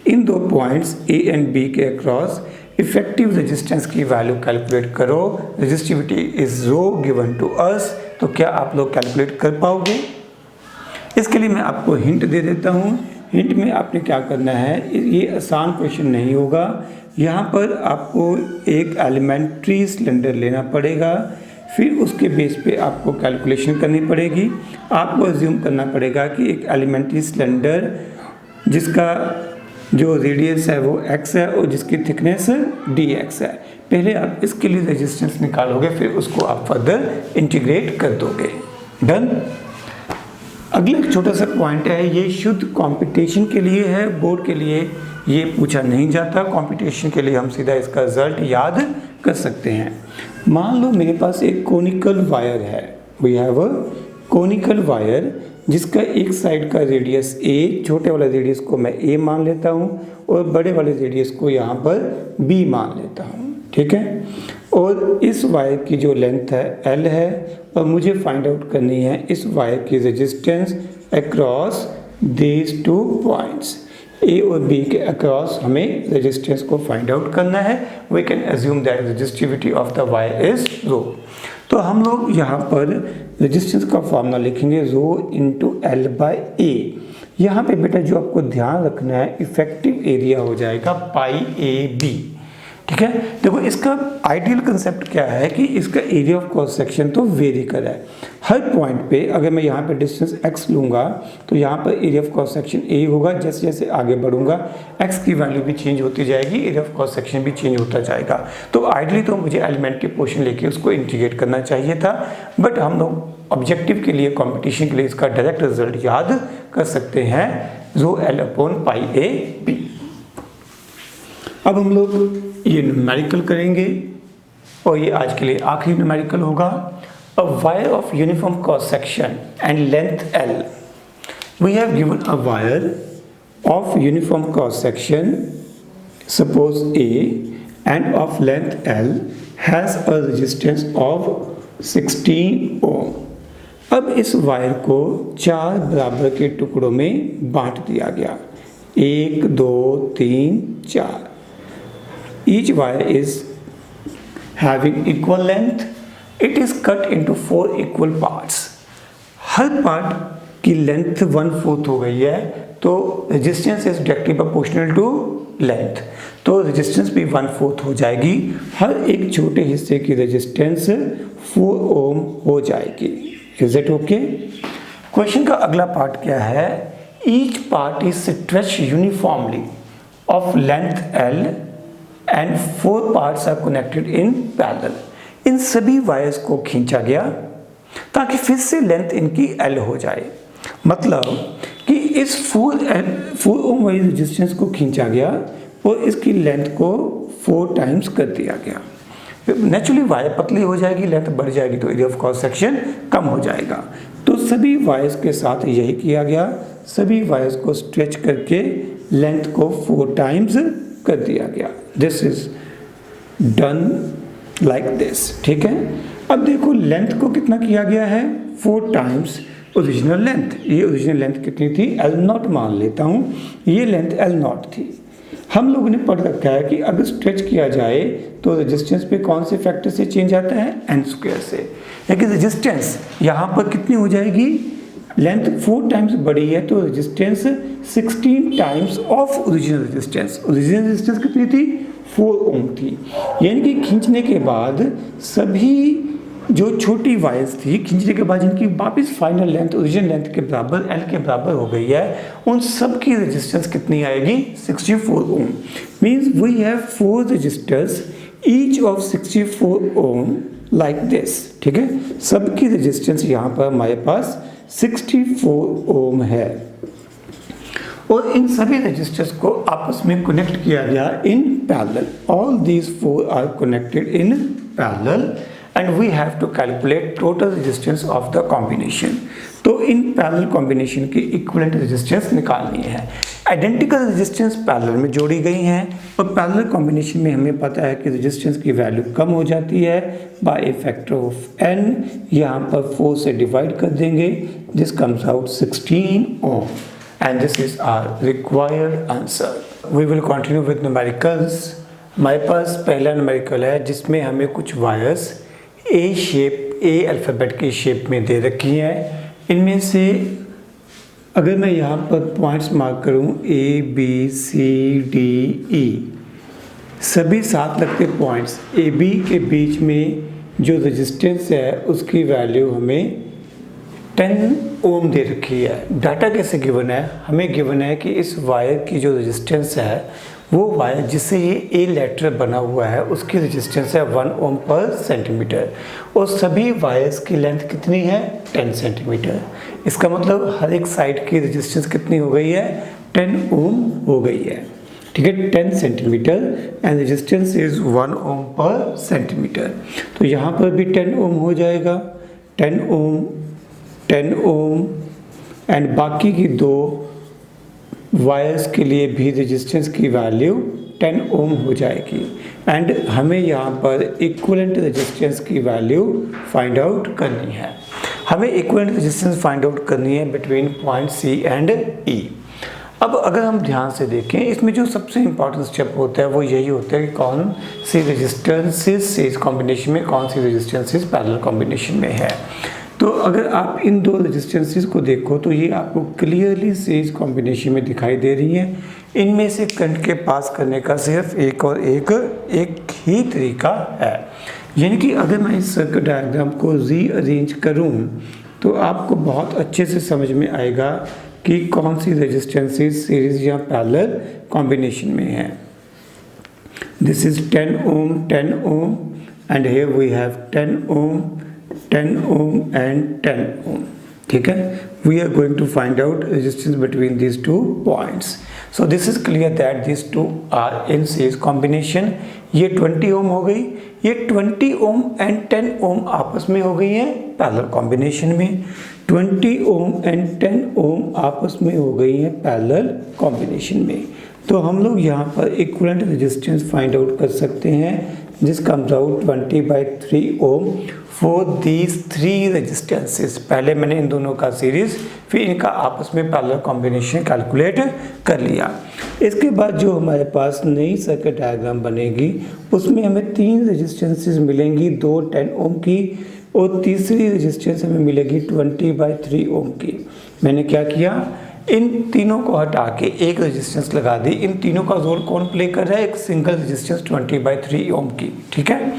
इन दो पॉइंट्स A एंड B के अक्रॉस इफेक्टिव रेजिस्टेंस की वैल्यू कैलकुलेट करो। Resistivity is rho given to us. तो क्या आप लोग कैलकुलेट कर पाओगे? इसके लिए मैं आपको हिंट दे देता हूँ। हिंट में आपने क्या करना है, ये आसान क्वेश्चन नहीं होगा। यहाँ पर आपको एक एलिमेंट्री सिलेंडर लेना पड़ेगा, फिर उसके बेस पे आपको कैलकुलेशन करनी पड़ेगी। आपको अज्यूम करना पड़ेगा कि एक एलिमेंट्री सिलेंडर जिसका जो रेडियस है वो x है और जिसकी थिकनेस dx है। पहले आप इसके लिए रेजिस्टेंस निकालोगे, फिर उसको आप फर्दर इंटीग्रेट कर दोगे। डन। अगला एक छोटा सा पॉइंट है, ये शुद्ध कंपटीशन के लिए है, बोर्ड के लिए ये पूछा नहीं जाता। कंपटीशन के लिए हम सीधा इसका रिजल्ट याद कर सकते हैं। मान लो मेरे पास एक कोनिकल वायर है, we have a conical wire जिसका एक साइड का रेडियस A, छोटे वाले रेडियस को मैं A मान लेता हूँ और बड़े वाले रेडियस को यहाँ पर B मान लेता हूँ, ठीक है। और इस वायर की जो लेंथ है L है और मुझे फाइंड आउट करनी है इस वायर की resistance across these two points. A और B के अक्रॉस हमें रेजिस्टेंस को फाइंड आउट करना है। We can assume that resistivity of the wire is rho. तो हम लोग यहाँ पर रेजिस्टेंस का फॉर्मूला लिखेंगे rho into L by A. यहाँ पे बेटा जो आपको ध्यान रखना है, इफेक्टिव एरिया हो जाएगा पाई ए बी, ठीक है। देखो इसका आइडियल कंसेप्ट क्या है कि इसका एरिया ऑफ क्रॉस सेक्शन तो वेरी कर है। हर पॉइंट पे अगर मैं यहाँ पे डिस्टेंस x लूँगा तो यहाँ पर area of cross section a होगा। जैसे जैसे आगे बढ़ूंगा x की वैल्यू भी चेंज होती जाएगी, एरिया ऑफ क्रॉस सेक्शन भी चेंज होता जाएगा। तो आइडियली तो मुझे एलिमेंट्री पोर्शन लेके उसको इंटीग्रेट करना चाहिए था, बट हम लोग ऑब्जेक्टिव के लिए, कॉम्पिटिशन के लिए इसका डायरेक्ट रिजल्ट याद कर सकते हैं, rho L upon pi A B. अब हम लोग ये न्यूमेरिकल करेंगे और ये आज के लिए आखिरी न्यूमेरिकल होगा। A wire of uniform cross section and length L. We have given a wire of uniform cross section, suppose A, and of length L has a resistance of 16 ohm. अब इस वायर को 4 बराबर के टुकड़ों में बांट दिया गया, 1, 2, 3, 4। Each wire is having equal length. It is cut into 4 equal parts. हर पार्ट की लेंथ 1/4 हो गई है, तो resistance is directly proportional to length, तो रेजिस्टेंस भी 1/4 हो जाएगी। हर एक छोटे हिस्से की रेजिस्टेंस 4 ओम हो जाएगी। Is it okay? क्वेश्चन का अगला पार्ट क्या है each part is stretched uniformly of length L and 4 parts are connected in parallel। इन सभी वायर्स को खींचा गया ताकि फिर से लेंथ इनकी L हो जाए। मतलब कि इस 4 ओम वाइज रेजिस्टेंस को खींचा गया और इसकी लेंथ को 4 टाइम्स कर दिया गया। नेचुरली वायर पतली हो जाएगी, लेंथ बढ़ जाएगी तो एरिया ऑफ क्रॉस सेक्शन कम हो जाएगा। तो सभी वायर्स के साथ यही किया गया, सभी वायर्स को स्ट्रेच करके लेंथ को 4 टाइम्स कर दिया गया। This is done like this, ठीक है। अब देखो लेंथ को कितना किया गया है, 4 टाइम्स ओरिजिनल लेंथ। ये ओरिजिनल लेंथ कितनी थी, L0 मान लेता हूँ, ये लेंथ L0 थी। हम लोगों ने पढ़ रखा है कि अगर स्ट्रेच किया जाए तो रेजिस्टेंस पे कौन से फैक्टर से चेंज आता है, n² से। लेकिन रेजिस्टेंस यहाँ पर कितनी हो जाएगी, लेंथ 4 टाइम्स बढ़ी है तो resistance 16 times of original resistance. Original resistance कितनी थी, 4 ओम थी। यानी कि खींचने के बाद सभी जो छोटी वायर्स थी, खींचने के बाद जिनकी वापस फाइनल लेंथ ओरिजिनल लेंथ के बराबर L के बराबर हो गई है, उन सब की रेजिस्टेंस कितनी आएगी, 64 ohm. Means we have 4 resistors each of 64 ohm like this, ठीक है। सबकी रेजिस्टेंस यहाँ पर हमारे पास 64 ओम है और इन सभी रजिस्टर्स को आपस में कनेक्ट किया गया in parallel. All these 4 are connected in parallel and we have to calculate total resistance of the combination। तो इन पैरेलल कॉम्बिनेशन की इक्विवेलेंट रेजिस्टेंस निकालनी है। आइडेंटिकल रेजिस्टेंस पैरेलल में जोड़ी गई हैं और पैरेलल कॉम्बिनेशन में हमें पता है कि रेजिस्टेंस की वैल्यू कम हो जाती है by a factor of n। यहाँ पर 4 से डिवाइड कर देंगे, this comes out 16 ohm and this is our required answer. We will continue with numericals. हमारे पास पहला न्यूमेरिकल है जिसमें हमें कुछ wires A shape, A alphabet की शेप में दे रखी है। इनमें से अगर मैं यहाँ पर पॉइंट्स मार्क करूँ A B C D E, सभी साथ लगते पॉइंट्स A B के बीच में जो रेजिस्टेंस है उसकी वैल्यू हमें 10 ओम दे रखी है। डाटा कैसे गिवन है, हमें गिवन है कि इस वायर की जो रेजिस्टेंस है वो वायर जिससे ये ए लेटर बना हुआ है उसकी रेजिस्टेंस है 1 ओम पर सेंटीमीटर और सभी वायर्स की लेंथ कितनी है, 10 सेंटीमीटर। इसका मतलब हर एक साइड की रेजिस्टेंस कितनी हो गई है, 10 ओम हो गई है, ठीक है, 10 सेंटीमीटर एंड रेजिस्टेंस इज 1 ओम पर सेंटीमीटर। तो यहाँ पर भी 10 ओम हो जाएगा, 10 ओम 10 ओम एंड बाकी की 2 वायर्स के लिए भी रेजिस्टेंस की वैल्यू 10 ओम हो जाएगी एंड हमें यहाँ पर इक्विवेलेंट रेजिस्टेंस की वैल्यू फाइंड आउट करनी है। हमें इक्विवेलेंट रेजिस्टेंस फाइंड आउट करनी है between point C and E। अब अगर हम ध्यान से देखें इसमें जो सबसे इम्पॉर्टेंट स्टेप होता है वो यही होता है कि कौन सी रेजिस्टेंसेस सीरीज कॉम्बिनेशन में, कौन सी रेजिस्टेंसेस पैरेलल कॉम्बिनेशन में है। तो अगर आप इन 2 रेजिस्टेंसेस को देखो तो ये आपको क्लियरली सीरीज कॉम्बिनेशन में दिखाई दे रही हैं। इनमें से करंट के पास करने का सिर्फ एक ही तरीका है। यानी कि अगर मैं इस सर्किट डायग्राम को रीअरेंज करूं तो आपको बहुत अच्छे से समझ में आएगा कि कौन सी रेजिस्टेंसेस सीरीज या पैरेलल कॉम्बिनेशन में है। This is 10 ohm and here we have 10 ohm 10 ohm and 10 ohm, ठीक है। We are going to find out resistance between these 2 points. So this is clear that these 2 are in series combination। ये 20 ohm हो गई, ये 20 ohm and 10 ohm आपस में हो गई है पैरेलल कॉम्बिनेशन में। 20 ohm and 10 ohm आपस में हो गई है पैरेलल कॉम्बिनेशन में। तो हम लोग यहाँ पर इक्विवेलेंट रेजिस्टेंस फाइंड आउट कर सकते हैं। This comes out 20/3 ohm for these 3 resistances. पहले मैंने इन दोनों का सीरीज फिर इनका आपस में पैरेलल कॉम्बिनेशन कैलकुलेट कर लिया। इसके बाद जो हमारे पास नई सर्किट डायग्राम बनेगी उसमें हमें 3 रेजिस्टेंसेस मिलेंगी, 2 10 ओम की और तीसरी रेजिस्टेंस हमें मिलेगी 20/3 ओम की। मैंने क्या किया, इन तीनों को हटा के एक रेजिस्टेंस लगा दी। इन तीनों का रोल कौन प्ले कर रहा है, एक सिंगल रेजिस्टेंस 20/3 ओम की, ठीक है।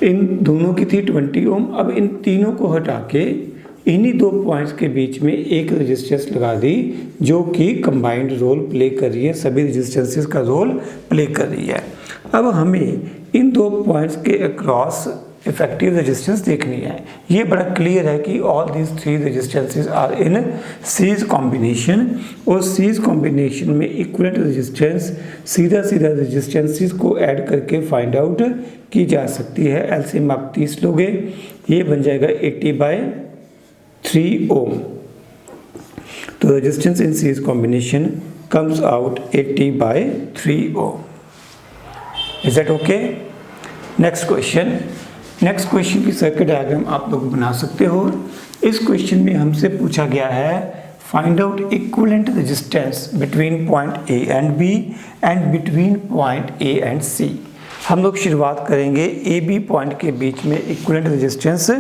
इन दोनों की थी 20 ओम। अब इन तीनों को हटा के इन्हीं दो पॉइंट्स के बीच में एक रेजिस्टेंस लगा दी जो कि कंबाइंड रोल प्ले कर रही है, सभी रेजिस्टेंसेस का रोल प्ले कर रही है। अब हमें इन दो पॉइंट्स के अक्रॉस इफेक्टिव रेजिस्टेंस देखनी है। ये बड़ा क्लियर है कि all these three resistances are in series combination, और सीरीज कॉम्बिनेशन में इक्विवेलेंट रेजिस्टेंस सीधा रेजिस्टेंसेस को ऐड करके फाइंड आउट की जा सकती है। एलसीएम आप 30 लोगे, ये बन जाएगा 80/3 ओम। तो resistance in series combination comes out 80/3 ohm. Is that okay? Next question की सर्किट डायग्राम आप लोग बना सकते हो। इस क्वेश्चन में हमसे पूछा गया है find out equivalent resistance between point A and B and between point A and C. हम लोग शुरुआत करेंगे ए बी पॉइंट के बीच में इक्विवेलेंट रेजिस्टेंस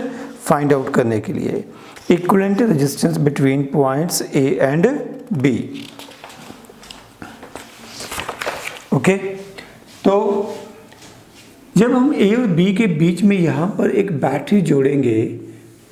फाइंड आउट करने के लिए। Equivalent resistance between points A and B. Okay, तो जब हम ए और बी के बीच में यहाँ पर एक बैटरी जोड़ेंगे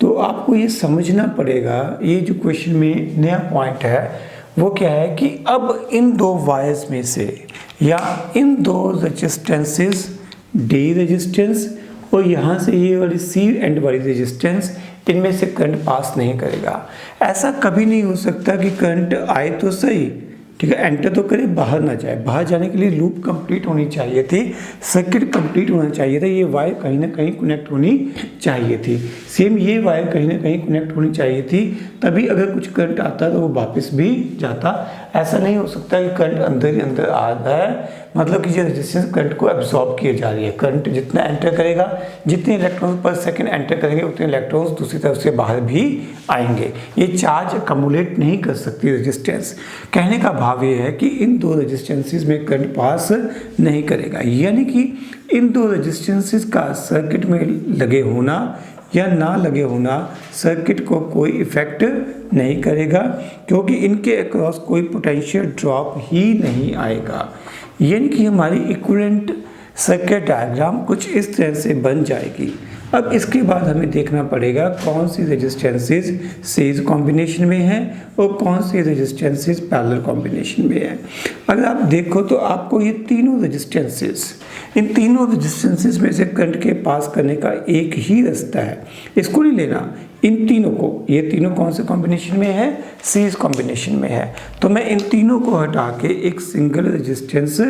तो आपको ये समझना पड़ेगा, ये जो क्वेश्चन में नया पॉइंट है वो क्या है कि अब इन दो वायर्स में से या इन दो रेजिस्टेंसेस डी रेजिस्टेंस और यहाँ से ये वाली सी एंड वाली रेजिस्टेंस, इनमें से करंट पास नहीं करेगा। ऐसा कभी नहीं हो सकता कि करंट आए तो सही, ठीक है, एंटर तो करे, बाहर ना जाए। बाहर जाने के लिए लूप कंप्लीट होनी चाहिए थी, सर्किट कंप्लीट होना चाहिए था, ये वायर कहीं ना कहीं कनेक्ट होनी चाहिए थी। सेम ये वायर कहीं ना कहीं कनेक्ट होनी चाहिए थी, तभी अगर कुछ करंट आता तो वो वापस भी जाता। ऐसा नहीं हो सकता कि करंट अंदर ही अंदर आ रहा है, मतलब कि ये रेजिस्टेंस करंट को एब्जॉर्ब किए जा रही है। करंट जितना एंटर करेगा, जितने इलेक्ट्रॉन्स पर सेकंड एंटर करेंगे उतने इलेक्ट्रॉन्स दूसरी तरफ से बाहर भी आएंगे। ये चार्ज अकमुलेट नहीं कर सकती रेजिस्टेंस। कहने का भाव ये है कि इन दो रेजिस्टेंसेस में करंट पास नहीं करेगा, यानी कि इन दो रेजिस्टेंसेस का सर्किट में लगे होना या ना लगे होना सर्किट को कोई इफेक्ट नहीं करेगा, क्योंकि इनके अक्रॉस कोई पोटेंशियल ड्रॉप ही नहीं आएगा। यानी कि हमारी इक्विवेलेंट सर्किट डायग्राम कुछ इस तरह से बन जाएगी। अब इसके बाद हमें देखना पड़ेगा कौन सी रेजिस्टेंसेस सीरीज कॉम्बिनेशन में है और कौन सी रेजिस्टेंसेस पैरेलल कॉम्बिनेशन में है। अगर आप देखो तो आपको ये तीनों रेजिस्टेंसेस, इन तीनों रेजिस्टेंसेस में से करंट के पास करने का एक ही रास्ता है, इसको नहीं लेना। इन तीनों को, ये तीनों कौन से कॉम्बिनेशन में है? सीरीज कॉम्बिनेशन में है। तो मैं इन तीनों को हटा के एक सिंगल रेजिस्टेंस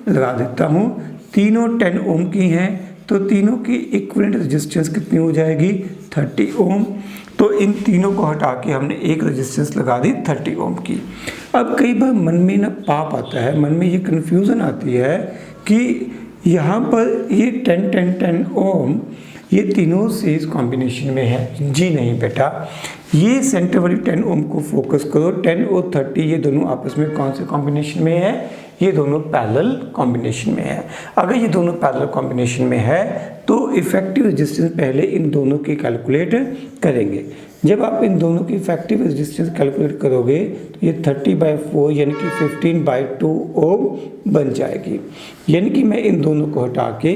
लगा देता हूँ। तीनों 10 ओम की हैं, तो तीनों की इक्विवेलेंट रेजिस्टेंस कितनी हो जाएगी? 30 ओम। तो इन तीनों को हटा के हमने एक रेजिस्टेंस लगा दी 30 ओम की। अब कई बार मन में ना पाप आता है, मन में ये कन्फ्यूज़न आती है कि यहाँ पर ये 10 ओम ये तीनों सीरीज कॉम्बिनेशन में है। जी नहीं बेटा, ये सेंटर वाली 10 ओम को फोकस करो। 10 और 30 ये दोनों आपस में कौन से कॉम्बिनेशन में है? ये दोनों पैरेलल कॉम्बिनेशन में है। अगर ये दोनों पैरेलल कॉम्बिनेशन में है तो इफेक्टिव रेजिस्टेंस पहले इन दोनों की कैलकुलेट करेंगे। जब आप इन दोनों की इफेक्टिव रेजिस्टेंस कैलकुलेट करोगे तो ये 30/4 यानी कि 15/2 ओम बन जाएगी। यानी कि मैं इन दोनों को हटा के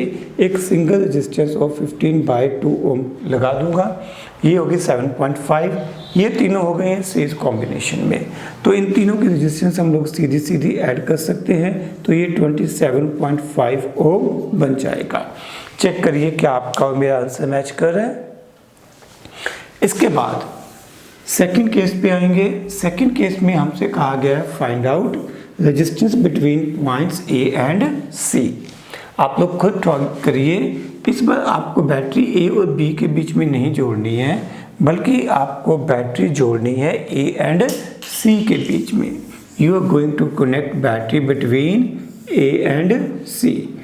एक सिंगल रेजिस्टेंस ऑफ 15/2 ओम लगा दूंगा। ये होगी 7.5। ये तीनों हो गए हैं सीरीज कॉम्बिनेशन में। तो इन तीनों की रेजिस्टेंस हम लोग सीधी ऐड कर सकते हैं, तो ये 27.5 ओम बन जाएगा। चेक करिए क्या आपका और मेरा आंसर मैच कर रहा है। इसके बाद सेकंड केस पे आएंगे। सेकंड केस में हमसे कहा गया है find out resistance between points A and C. आप लोग खुद ट्राई करिए। इस बार आपको बैटरी ए और बी के बीच में नहीं जोड़नी है, बल्कि आपको बैटरी जोड़नी है ए एंड सी के बीच में। You are going to connect battery between A and C.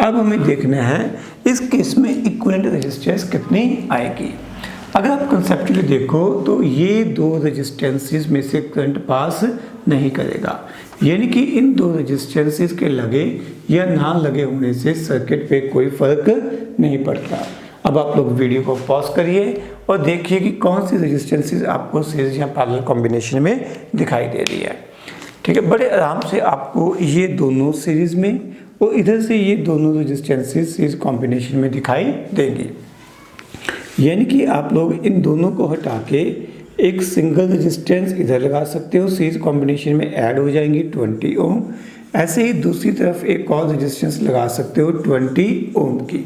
अब हमें देखना है इस केस में इक्विवेलेंट रेजिस्टेंस कितनी आएगी। अगर आप कंसेप्चुअली देखो तो ये दो रेजिस्टेंसेस में से करंट पास नहीं करेगा, यानी कि इन दो रेजिस्टेंसेस के लगे या ना लगे होने से सर्किट पे कोई फर्क नहीं पड़ता। अब आप लोग वीडियो को पॉज करिए और देखिए कि कौन सी रेजिस्टेंसेस आपको सीरीज या पैरेलल कॉम्बिनेशन में दिखाई दे रही है। ठीक है, बड़े आराम से आपको ये दोनों सीरीज में और इधर से ये दोनों रेजिस्टेंसेस सीरीज कॉम्बिनेशन में दिखाई देंगी। यानी कि आप लोग इन दोनों को हटा के एक सिंगल रेजिस्टेंस इधर लगा सकते हो, सीरीज कॉम्बिनेशन में ऐड हो जाएंगी 20 ओम। ऐसे ही दूसरी तरफ एक और रेजिस्टेंस लगा सकते हो 20 ओम की।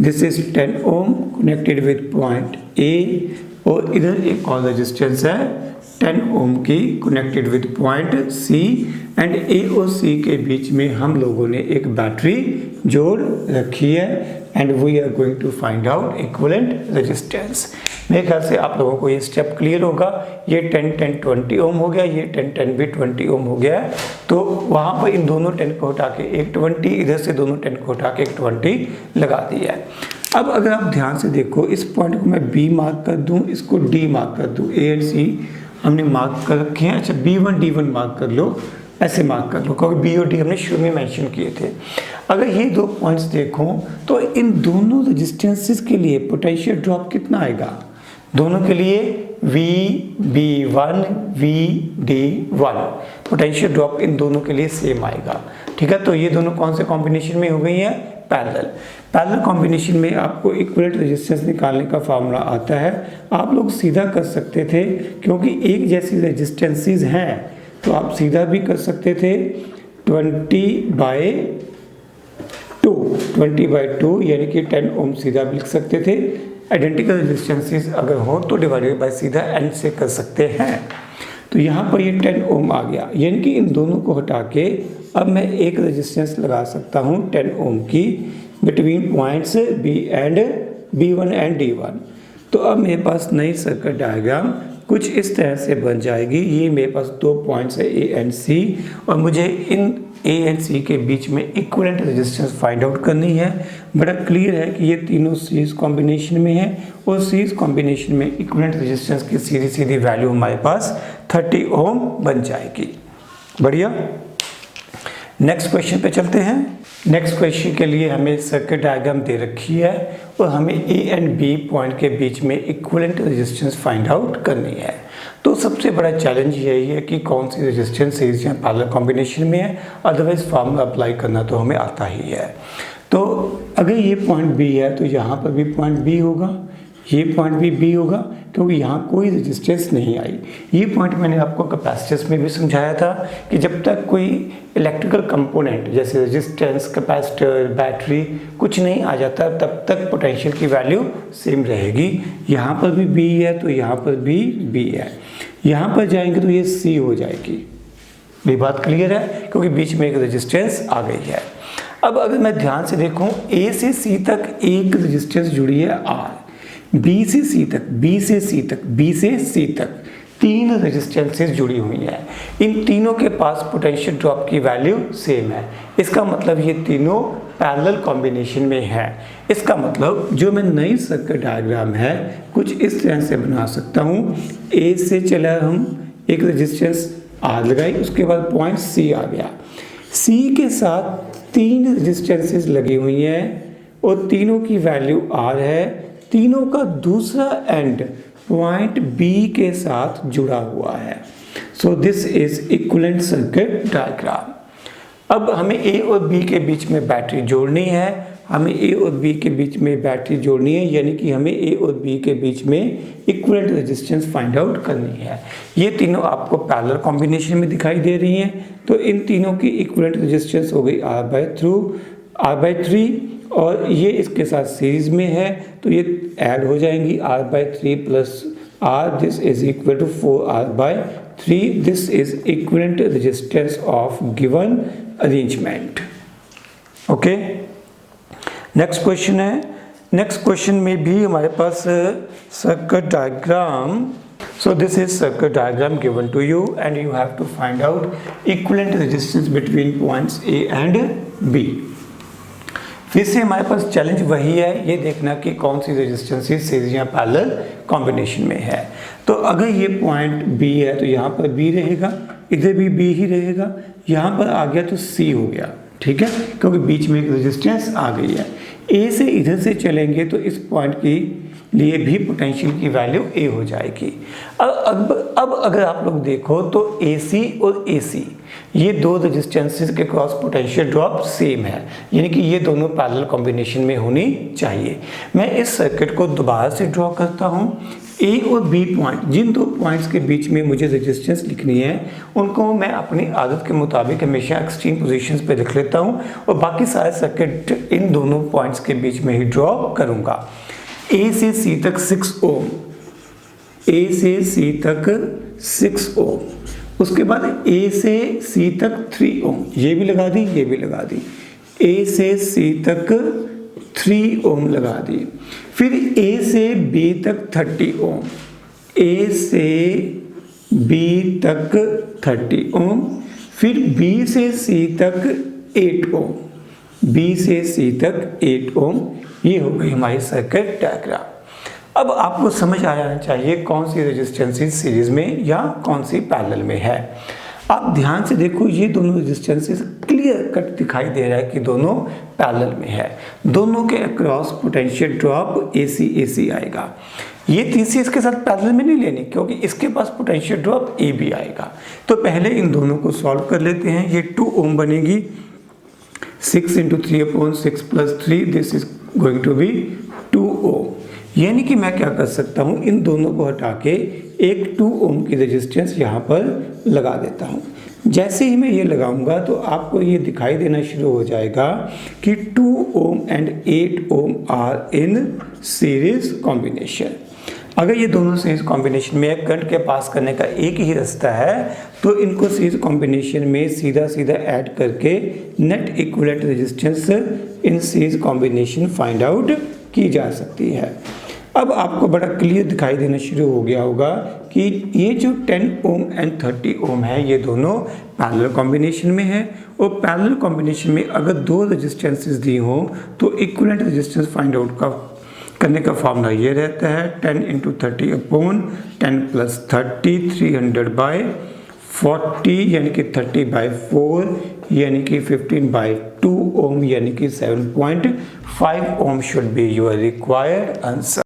This is 10 ohm connected with point A, और इधर एक और रेजिस्टेंस है 10 ओम की connected with point C, and A और सी के बीच में हम लोगों ने एक बैटरी जोड़ रखी है, and we are going to find out equivalent resistance. मेरे ख्याल से आप लोगों को ये स्टेप क्लियर होगा। ये 10 20 ओम हो गया, ये 10 भी 20 ओम हो गया है। तो वहाँ पर इन दोनों 10 को हटा के एक 20, इधर से दोनों 10 को हटा के एक 20 लगा दिया है। अब अगर आप ध्यान से देखो, इस पॉइंट को मैं B मार्क कर दूं, इसको D मार्क कर दूं, A एंड C हमने मार्क कर रखे हैं। अच्छा, B1 D1 मार्क कर लो, ऐसे मार्क कर लो, क्योंकि B और D हमने शुरू में मेंशन किए थे। अगर ये दो पॉइंट्स देखो तो इन दोनों रेजिस्टेंसेस के लिए पोटेंशियल ड्रॉप कितना आएगा? दोनों के लिए VB1 VD1 potential drop in दोनों के लिए सेम आएगा। ठीक है, तो ये दोनों कौन से कॉम्बिनेशन में हो गई है? पैरेलल कॉम्बिनेशन में आपको इक्विवेलेंट रेजिस्टेंस निकालने का फार्मूला आता है। आप लोग सीधा कर सकते थे, क्योंकि एक जैसी रेजिस्टेंसेस हैं तो आप सीधा भी कर सकते थे 20/2 यानी कि 10 ओम सीधा भी लिख सकते थे। आइडेंटिकल रेजिस्टेंसेस अगर हो तो डिवाइडेड बाय सीधा n से कर सकते हैं। तो यहाँ पर ये 10 ओम आ गया, यानी कि इन दोनों को हटा के अब मैं एक रेजिस्टेंस लगा सकता हूँ 10 ओम की between points B1 and D1। तो अब मेरे पास नई सर्किट डायग्राम कुछ इस तरह से बन जाएगी। ये मेरे पास दो पॉइंट्स है A एंड C, और मुझे इन A एंड C के बीच में इक्विवेलेंट रेजिस्टेंस फाइंड आउट करनी है। बड़ा क्लियर है कि ये तीनों सीरीज कॉम्बिनेशन में है, और सीरीज कॉम्बिनेशन में इक्विवेलेंट रेजिस्टेंस की सीधी सीधी वैल्यू हमारे पास 30 ओम बन जाएगी। बढ़िया, नेक्स्ट क्वेश्चन पे चलते हैं। नेक्स्ट क्वेश्चन के लिए हमें सर्किट डायग्राम दे रखी है, और हमें A एंड B पॉइंट के बीच में इक्विवेलेंट रेजिस्टेंस फाइंड आउट करनी है। तो सबसे बड़ा चैलेंज यही है कि कौन सी रेजिस्टेंस सीरीज या पैरेलल कॉम्बिनेशन में है, अदरवाइज फार्मूला अप्लाई करना तो हमें आता ही है। तो अगर ये पॉइंट B है तो यहाँ पर भी पॉइंट B होगा, ये पॉइंट भी B होगा, क्योंकि यहाँ कोई रेजिस्टेंस नहीं आई। ये पॉइंट मैंने आपको कैपेसिटेंस में भी समझाया था कि जब तक कोई इलेक्ट्रिकल कंपोनेंट जैसे रेजिस्टेंस, कैपेसिटर, बैटरी कुछ नहीं आ जाता तब तक पोटेंशियल की वैल्यू सेम रहेगी। यहाँ पर भी B है तो यहाँ पर भी B है, यहाँ पर जाएंगे तो ये C हो जाएगी। ये बात क्लियर है, क्योंकि बीच में एक रेजिस्टेंस आ गई है। अब अगर मैं ध्यान से देखूँ, A से C तक एक रेजिस्टेंस जुड़ी है R, B से C तक, B से C तक, B से C तक तीन रेजिस्टेंसेस जुड़ी हुई हैं। इन तीनों के पास पोटेंशियल ड्रॉप की वैल्यू सेम है। इसका मतलब ये तीनों पैरेलल कॉम्बिनेशन में है। इसका मतलब जो मैं नई सर्किट डायग्राम है कुछ इस तरह से बना सकता हूँ। A से चला, हम एक रेजिस्टेंस R लगाई, उसके बाद पॉइंट C आ गया। C के साथ तीन रेजिस्टेंसेस लगी हुई हैं और तीनों की वैल्यू R है। तीनों का दूसरा एंड पॉइंट B के साथ जुड़ा हुआ है। सो this is equivalent circuit diagram. अब हमें A और B के बीच में बैटरी जोड़नी है। हमें A और B के बीच में बैटरी जोड़नी है, यानी कि हमें A और B के बीच में इक्विवेलेंट रेजिस्टेंस फाइंड आउट करनी है। ये तीनों आपको पैरेलल कॉम्बिनेशन में दिखाई दे रही हैं। तो इन तीनों की इक्विवेलेंट रेजिस्टेंस हो गई R/3, और ये इसके साथ सीरीज में है तो ये ऐड हो जाएंगी R/3 plus R, this is equal to 4R/3। This is equivalent resistance of given arrangement. Okay, next question है। नेक्स्ट क्वेश्चन में भी हमारे पास circuit diagram. So this is circuit diagram given to you and you have to find out equivalent resistance between points A and B। फिर से हमारे पास चैलेंज वही है, ये देखना कि कौन सी रेजिस्टेंस सीरीज या पैरेलल कॉम्बिनेशन में है। तो अगर ये पॉइंट B है तो यहाँ पर B रहेगा, इधर भी B ही रहेगा, यहाँ पर आ गया तो C हो गया। ठीक है, क्योंकि बीच में एक रेजिस्टेंस आ गई है। A से इधर से चलेंगे तो इस पॉइंट की लिए भी पोटेंशियल की वैल्यू A हो जाएगी। अब अगर आप लोग देखो तो AC और AC ये दो रेजिस्टेंसेस के क्रॉस पोटेंशियल ड्रॉप सेम है, यानी कि ये दोनों पैरेलल कॉम्बिनेशन में होनी चाहिए। मैं इस सर्किट को दोबारा से ड्रॉ करता हूँ। ए और बी पॉइंट, जिन दो पॉइंट्स के बीच में मुझे रेजिस्टेंस लिखनी है उनको मैं अपनी आदत के मुताबिक हमेशा एक्सट्रीम पोजीशंस पे लिख लेता हूँ और बाकी सारे सर्किट इन दोनों पॉइंट्स के बीच में ही ड्रॉ करूँगा। ए से सी तक 6 ओम, ए से सी तक 6 ओम, उसके बाद ए से सी तक 3 ओम, ये भी लगा दी, ये भी लगा दी, ए से सी तक 3 ओम लगा दी, फिर ए से बी तक 30 ओम, ए से बी तक 30 ओम, फिर बी से सी तक 8 ओम, बी से सी तक 8 ओम। ये हो गई हमारी सर्किट डायग्राम। अब आपको समझ आ जाना चाहिए कौन सी रेजिस्टेंसेस सीरीज में या कौन सी पैरेलल में है। आप ध्यान से देखो, ये दोनों रेजिस्टेंसेस क्लियर कट दिखाई दे रहा है कि दोनों पैरेलल में है। दोनों के अक्रॉस पोटेंशियल ड्रॉप AC आएगा। ये तीसरी इसके साथ पैरेलल में नहीं लेनी क्योंकि इसके पास पोटेंशियल ड्रॉप AB आएगा। तो पहले इन दोनों को सॉल्व कर लेते हैं। ये 2 ओम बनेगी, 6 × 3/6 + 3, this is going to be 2 ohm. यानी कि मैं क्या कर सकता हूँ, इन दोनों को हटा के एक 2 ओम की रेजिस्टेंस यहाँ पर लगा देता हूँ। जैसे ही मैं ये लगाऊंगा तो आपको ये दिखाई देना शुरू हो जाएगा कि 2 ohm and 8 ohm are in series combination. अगर ये दोनों सीरीज कॉम्बिनेशन में करंट के पास करने का एक ही रास्ता है तो इनको सीरीज कॉम्बिनेशन में सीधा सीधा ऐड करके net equivalent resistance in series combination find out की जा सकती है। अब आपको बड़ा क्लियर दिखाई देना शुरू हो गया होगा कि ये जो 10 ओम एंड 30 ओम है ये दोनों पैरेलल कॉम्बिनेशन में है और पैरेलल कॉम्बिनेशन में अगर दो रेजिस्टेंसेस दी हों तो इक्विवेलेंट रेजिस्टेंस फाइंड आउट करने का फॉर्मूला ये रहता है 10 × 30/10 + 30 300/40 यानी कि 30/4 यानी कि 15/2 ओम यानी कि 7.5 ohm should be your required answer.